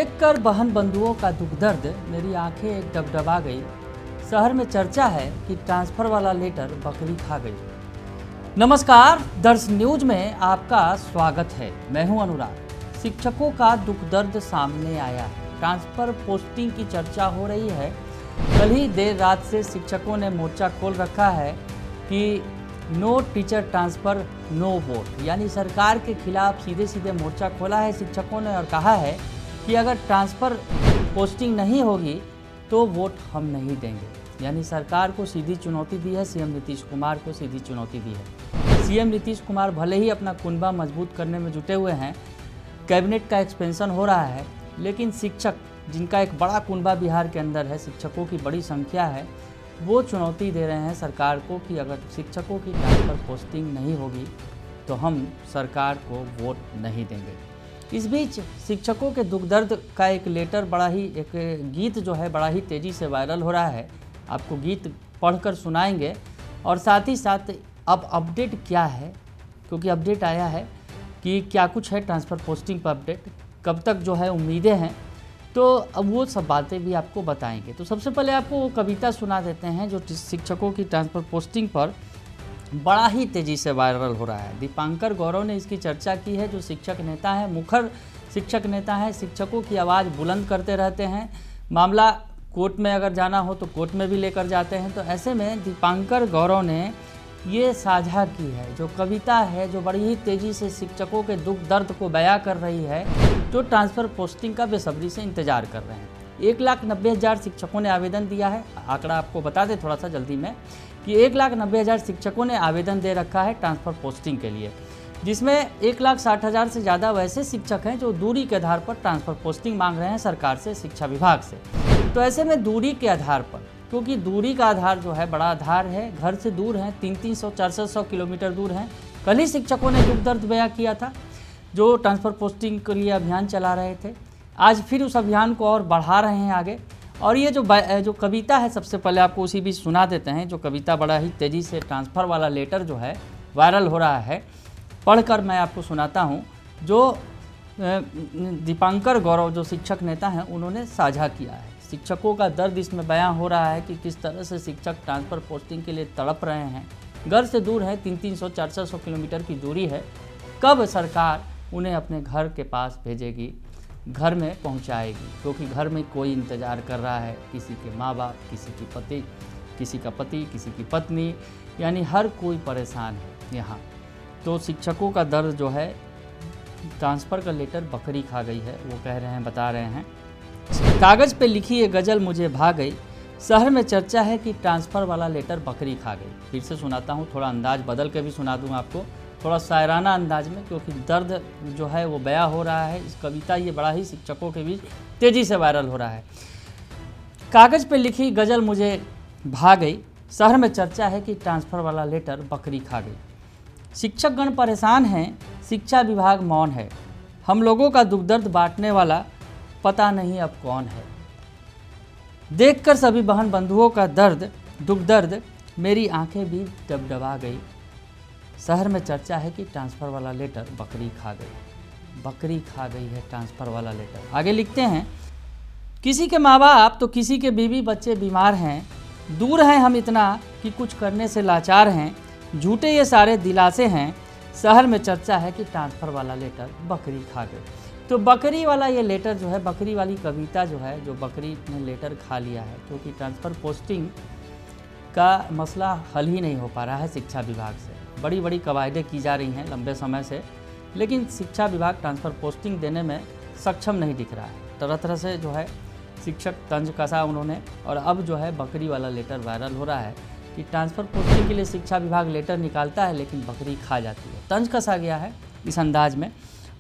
देखकर बहन बंधुओं का दुख दर्द मेरी आंखें डबडबा गई। शहर में चर्चा है कि ट्रांसफर वाला लेटर बकरी खा गई। नमस्कार, दर्श न्यूज में आपका स्वागत है। मैं हूं अनुराग। शिक्षकों का दुख दर्द सामने आया है। ट्रांसफर पोस्टिंग की चर्चा हो रही है। कल ही देर रात से शिक्षकों ने मोर्चा खोल रखा है कि no teacher transfer no vote, यानी सरकार के खिलाफ सीधे सीधे मोर्चा खोला है शिक्षकों ने और कहा है कि अगर ट्रांसफ़र पोस्टिंग नहीं होगी तो वोट हम नहीं देंगे। यानी सरकार को सीधी चुनौती दी है, सीएम नीतीश कुमार को सीधी चुनौती दी है। सीएम नीतीश कुमार भले ही अपना कुनबा मजबूत करने में जुटे हुए हैं, कैबिनेट का एक्सपेंशन हो रहा है, लेकिन शिक्षक जिनका एक बड़ा कुनबा बिहार के अंदर है, शिक्षकों की बड़ी संख्या है, वो चुनौती दे रहे हैं सरकार को कि अगर शिक्षकों की ट्रांसफ़र पोस्टिंग नहीं होगी तो हम सरकार को वोट नहीं देंगे। इस बीच शिक्षकों के दुख दर्द का एक लेटर एक गीत जो है बड़ा ही तेज़ी से वायरल हो रहा है। आपको गीत पढ़कर सुनाएंगे और साथ ही साथ अब अपडेट क्या है, क्योंकि अपडेट आया है कि क्या कुछ है ट्रांसफ़र पोस्टिंग पर अपडेट, कब तक जो है उम्मीदें हैं, तो अब वो सब बातें भी आपको बताएंगे। तो सबसे पहले आपको वो कविता सुना देते हैं जो शिक्षकों की ट्रांसफ़र पोस्टिंग पर बड़ा ही तेज़ी से वायरल हो रहा है। दीपांकर गौरव ने इसकी चर्चा की है, जो शिक्षक नेता हैं, मुखर शिक्षक नेता हैं, शिक्षकों की आवाज़ बुलंद करते रहते हैं। मामला कोर्ट में अगर जाना हो तो कोर्ट में भी लेकर जाते हैं। तो ऐसे में दीपांकर गौरव ने ये साझा की है जो कविता है, जो बड़ी ही तेज़ी से शिक्षकों के दुख दर्द को बयां कर रही है, जो ट्रांसफ़र पोस्टिंग का बेसब्री से इंतज़ार कर रहे हैं। 1,90,000 शिक्षकों ने आवेदन दिया है। आंकड़ा आपको बता दें थोड़ा सा जल्दी में कि 1,90,000 शिक्षकों ने आवेदन दे रखा है ट्रांसफ़र पोस्टिंग के लिए, जिसमें 1,60,000 से ज़्यादा वैसे शिक्षक हैं जो दूरी के आधार पर ट्रांसफ़र पोस्टिंग मांग रहे हैं सरकार से, शिक्षा विभाग से। तो ऐसे में दूरी के आधार पर, क्योंकि दूरी का आधार जो है बड़ा आधार है, घर से दूर हैं, 300-400 किलोमीटर दूर हैं। कल ही शिक्षकों ने दुख दर्द बयां किया था, जो ट्रांसफ़र पोस्टिंग के लिए अभियान चला रहे थे। आज फिर उस अभियान को और बढ़ा रहे हैं आगे। और ये जो कविता है, सबसे पहले आपको उसी भी सुना देते हैं। जो कविता बड़ा ही तेज़ी से ट्रांसफ़र वाला लेटर जो है वायरल हो रहा है, पढ़कर मैं आपको सुनाता हूँ। जो दीपांकर गौरव जो शिक्षक नेता हैं, उन्होंने साझा किया है। शिक्षकों का दर्द इसमें बयां हो रहा है कि किस तरह से शिक्षक ट्रांसफ़र पोस्टिंग के लिए तड़प रहे हैं। घर से दूर है, 300-400 किलोमीटर की दूरी है। कब सरकार उन्हें अपने घर के पास भेजेगी, घर में पहुंचाएगी, क्योंकि घर में कोई इंतज़ार कर रहा है। किसी के माँ बाप, किसी का पति, किसी की पत्नी, यानी हर कोई परेशान है यहाँ। तो शिक्षकों का दर्द जो है, ट्रांसफ़र का लेटर बकरी खा गई है, वो कह रहे हैं, बता रहे हैं। कागज़ पे लिखी ये गज़ल मुझे भा गई, शहर में चर्चा है कि ट्रांसफ़र वाला लेटर बकरी खा गई। फिर से सुनाता हूँ, थोड़ा अंदाज़ बदल के भी सुना दूँ आपको, थोड़ा शायराना अंदाज में, क्योंकि दर्द जो है वो बयां हो रहा है। इस कविता ये बड़ा ही शिक्षकों के बीच तेज़ी से वायरल हो रहा है। कागज़ पे लिखी गज़ल मुझे भा गई, शहर में चर्चा है कि ट्रांसफ़र वाला लेटर बकरी खा गई। शिक्षकगण परेशान हैं, शिक्षा विभाग मौन है, हम लोगों का दुख दर्द बांटने वाला पता नहीं अब कौन है। देखकर सभी बहन बंधुओं का दुख दर्द मेरी आंखें भी डबडबा गई। शहर में चर्चा है कि ट्रांसफ़र वाला लेटर बकरी खा गई है ट्रांसफ़र वाला लेटर। आगे लिखते हैं, किसी के माँ बाप तो किसी के बीवी बच्चे बीमार हैं, दूर हैं हम इतना कि कुछ करने से लाचार हैं, झूठे ये सारे दिलासे हैं, शहर में चर्चा है कि ट्रांसफ़र वाला लेटर बकरी खा गई। तो बकरी वाला ये लेटर जो है, बकरी वाली कविता जो है, जो बकरी ने लेटर खा लिया है, क्योंकि ट्रांसफ़र पोस्टिंग का मसला हल ही नहीं हो पा रहा है शिक्षा विभाग से। बड़ी बड़ी कवायदें की जा रही हैं लंबे समय से, लेकिन शिक्षा विभाग ट्रांसफ़र पोस्टिंग देने में सक्षम नहीं दिख रहा है। तरह तरह से जो है शिक्षक तंज कसा उन्होंने, और अब जो है बकरी वाला लेटर वायरल हो रहा है कि ट्रांसफ़र पोस्टिंग के लिए शिक्षा विभाग लेटर निकालता है, लेकिन बकरी खा जाती है। तंज कसा गया है इस अंदाज में।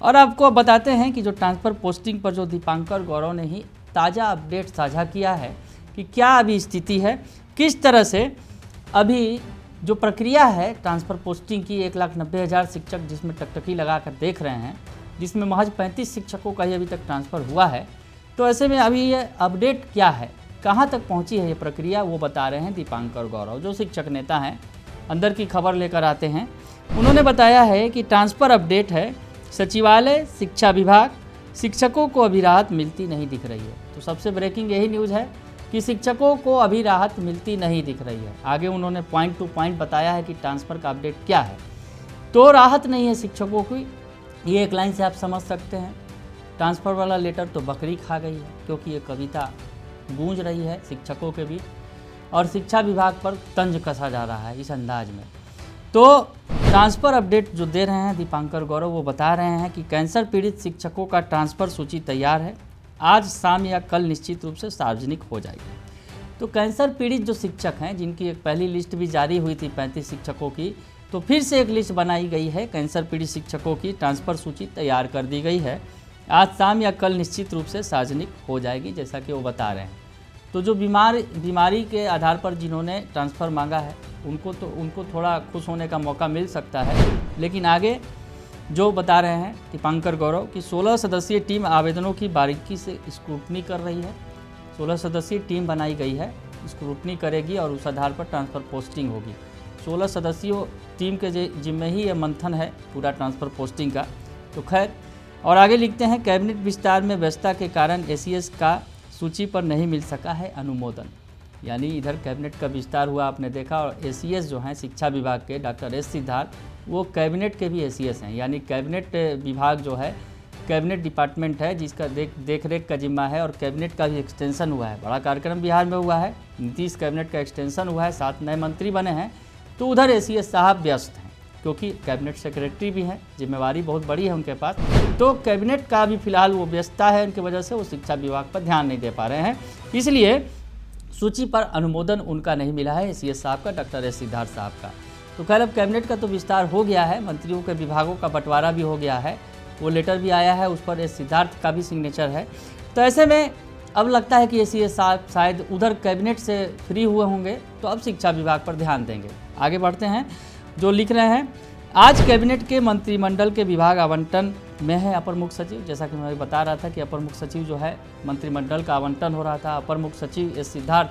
और आपको बताते हैं कि जो ट्रांसफ़र पोस्टिंग पर जो दीपांकर गौरव ने ही ताज़ा अपडेट साझा किया है कि क्या अभी स्थिति है, किस तरह से अभी जो प्रक्रिया है ट्रांसफ़र पोस्टिंग की। 1,90,000 शिक्षक जिसमें टकटकी लगा कर देख रहे हैं, जिसमें महज 35 शिक्षकों का ही अभी तक ट्रांसफ़र हुआ है। तो ऐसे में अभी ये अपडेट क्या है, कहाँ तक पहुँची है ये प्रक्रिया, वो बता रहे हैं दीपांकर गौरव, जो शिक्षक नेता हैं, अंदर की खबर लेकर आते हैं। उन्होंने बताया है कि ट्रांसफ़र अपडेट है, सचिवालय, शिक्षा विभाग, शिक्षकों को अभी राहत मिलती नहीं दिख रही है। तो सबसे ब्रेकिंग यही न्यूज़ है कि शिक्षकों को अभी राहत मिलती नहीं दिख रही है। आगे उन्होंने पॉइंट टू पॉइंट बताया है कि ट्रांसफ़र का अपडेट क्या है। तो राहत नहीं है शिक्षकों की, ये एक लाइन से आप समझ सकते हैं। ट्रांसफ़र वाला लेटर तो बकरी खा गई है, क्योंकि ये कविता गूंज रही है शिक्षकों के बीच और शिक्षा विभाग पर तंज कसा जा रहा है इस अंदाज में। तो ट्रांसफ़र अपडेट जो दे रहे हैं दीपांकर गौरव, वो बता रहे हैं कि कैंसर पीड़ित शिक्षकों का ट्रांसफ़र सूची तैयार है, आज शाम या कल निश्चित रूप से सार्वजनिक हो जाएगी। तो कैंसर पीड़ित जो शिक्षक हैं, जिनकी एक पहली लिस्ट भी जारी हुई थी 35 शिक्षकों की, तो फिर से एक लिस्ट बनाई गई है। कैंसर पीड़ित शिक्षकों की ट्रांसफ़र सूची तैयार कर दी गई है, आज शाम या कल निश्चित रूप से सार्वजनिक हो जाएगी, जैसा कि वो बता रहे हैं। तो जो बीमारी के आधार पर जिन्होंने ट्रांसफ़र मांगा है उनको थोड़ा खुश होने का मौका मिल सकता है। लेकिन आगे जो बता रहे हैं दीपांकर गौरव कि 16 सदस्यीय टीम आवेदनों की बारीकी से स्क्रूटनी कर रही है। 16 सदस्यीय टीम बनाई गई है, स्क्रूटनी करेगी और उस आधार पर ट्रांसफ़र पोस्टिंग होगी। 16 सदस्यीय टीम के जिम्मे ही ये मंथन है पूरा ट्रांसफ़र पोस्टिंग का। तो खैर, और आगे लिखते हैं, कैबिनेट विस्तार में व्यस्तता के कारण एसीएस का सूची पर नहीं मिल सका है अनुमोदन। यानी इधर कैबिनेट का विस्तार हुआ, आपने देखा, और एसीएस जो हैं शिक्षा विभाग के डॉक्टर एस सिद्धार्थ, वो कैबिनेट के भी एसीएस हैं। यानी कैबिनेट विभाग जो है कैबिनेट डिपार्टमेंट है जिसका देख रेख का जिम्मा है, और कैबिनेट का भी एक्सटेंशन हुआ है। बड़ा कार्यक्रम बिहार में हुआ है, नीतीश कैबिनेट का एक्सटेंशन हुआ है, 7 नए मंत्री बने हैं। तो उधर एसीएस साहब व्यस्त हैं, क्योंकि कैबिनेट सेक्रेटरी भी हैं, जिम्मेवारी बहुत बड़ी है उनके पास। तो कैबिनेट का भी फिलहाल वो व्यस्तता है, उनकी वजह से वो शिक्षा विभाग पर ध्यान नहीं दे पा रहे हैं, इसलिए सूची पर अनुमोदन उनका नहीं मिला है एसीएस साहब का, डॉक्टर एस सिद्धार्थ साहब का। तो खैर, अब कैबिनेट का तो विस्तार हो गया है, मंत्रियों के विभागों का बंटवारा भी हो गया है, वो लेटर भी आया है, उस पर एस सिद्धार्थ का भी सिग्नेचर है। तो ऐसे में अब लगता है कि एसीएस साहब शायद उधर कैबिनेट से फ्री हुए होंगे, तो अब शिक्षा विभाग पर ध्यान देंगे। आगे बढ़ते हैं, जो लिख रहे हैं, आज कैबिनेट के मंत्रिमंडल के विभाग आवंटन में है अपर मुख्य सचिव। जैसा कि मैं बता रहा था कि अपर मुख्य सचिव जो है मंत्रिमंडल का आवंटन हो रहा था। अपर मुख्य सचिव एस सिद्धार्थ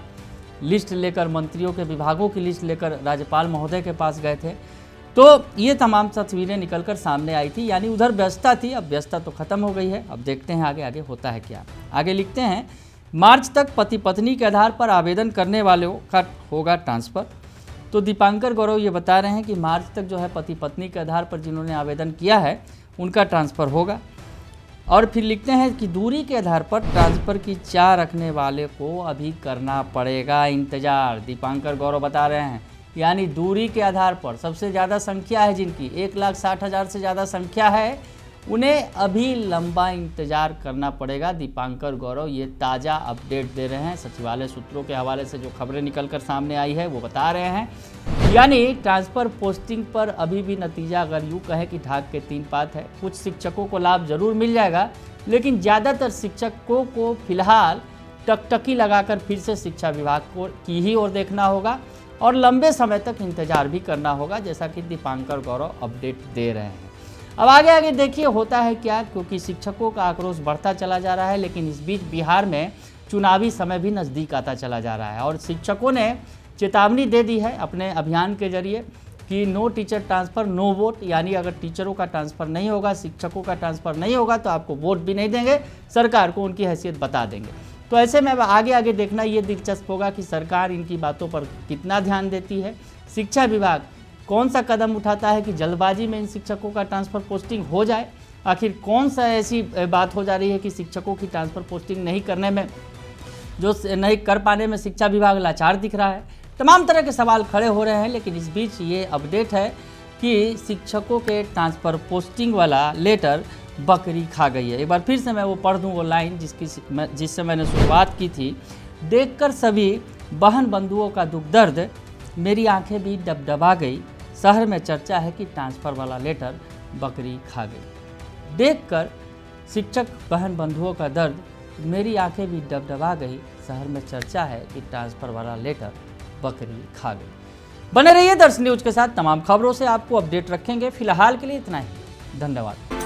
लिस्ट लेकर, मंत्रियों के विभागों की लिस्ट लेकर राज्यपाल महोदय के पास गए थे। तो ये तमाम तस्वीरें निकलकर सामने आई थी, यानी उधर व्यस्तता थी, अब व्यस्तता तो खत्म हो गई है। अब देखते हैं आगे होता है क्या। आगे लिखते हैं, मार्च तक पति पत्नी के आधार पर आवेदन करने वालों का होगा ट्रांसफ़र। तो दीपांकर गौरव ये बता रहे हैं कि मार्च तक जो है पति पत्नी के आधार पर जिन्होंने आवेदन किया है उनका ट्रांसफ़र होगा। और फिर लिखते हैं कि दूरी के आधार पर ट्रांसफ़र की चाह रखने वाले को अभी करना पड़ेगा इंतज़ार। दीपांकर गौरव बता रहे हैं, यानी दूरी के आधार पर सबसे ज़्यादा संख्या है जिनकी, 1,60,000 से ज़्यादा संख्या है, उन्हें अभी लंबा इंतज़ार करना पड़ेगा। दीपांकर गौरव ये ताज़ा अपडेट दे रहे हैं, सचिवालय सूत्रों के हवाले से जो खबरें निकलकर सामने आई है वो बता रहे हैं। यानी ट्रांसफ़र पोस्टिंग पर अभी भी नतीजा अगर यूँ कहे कि ढाक के 3 पात है। कुछ शिक्षकों को लाभ जरूर मिल जाएगा, लेकिन ज़्यादातर शिक्षकों को फिलहाल टकटकी लगाकर फिर से शिक्षा विभाग को की ही ओर देखना होगा और लंबे समय तक इंतज़ार भी करना होगा, जैसा कि दीपांकर गौरव अपडेट दे रहे हैं। अब आगे देखिए होता है क्या, क्योंकि शिक्षकों का आक्रोश बढ़ता चला जा रहा है, लेकिन इस बीच बिहार में चुनावी समय भी नज़दीक आता चला जा रहा है और शिक्षकों ने चेतावनी दे दी है अपने अभियान के जरिए कि no teacher transfer no vote. यानी अगर टीचरों का ट्रांसफ़र नहीं होगा, शिक्षकों का ट्रांसफ़र नहीं होगा, तो आपको वोट भी नहीं देंगे, सरकार को उनकी हैसियत बता देंगे। तो ऐसे में अब आगे देखना ये दिलचस्प होगा कि सरकार इनकी बातों पर कितना ध्यान देती है, शिक्षा विभाग कौन सा कदम उठाता है कि जल्दबाजी में इन शिक्षकों का ट्रांसफ़र पोस्टिंग हो जाए। आखिर कौन सा ऐसी बात हो जा रही है कि शिक्षकों की ट्रांसफ़र पोस्टिंग नहीं कर पाने में शिक्षा विभाग लाचार दिख रहा है। तमाम तरह के सवाल खड़े हो रहे हैं, लेकिन इस बीच ये अपडेट है कि शिक्षकों के ट्रांसफ़र पोस्टिंग वाला लेटर बकरी खा गई है। एक बार फिर से मैं वो पढ़ दूँ वो लाइन जिससे मैंने शुरुआत की थी, देखकर सभी बहन बंधुओं का दुख दर्द मेरी आंखें भी डबडबा गई, शहर में चर्चा है कि ट्रांसफ़र वाला लेटर बकरी खा गई। देखकर शिक्षक बहन बंधुओं का दर्द मेरी आंखें भी डबडबा गई, शहर में चर्चा है कि ट्रांसफ़र वाला लेटर बकरी खा गई। बने रहिए दर्श न्यूज के साथ, तमाम खबरों से आपको अपडेट रखेंगे। फिलहाल के लिए इतना ही, धन्यवाद।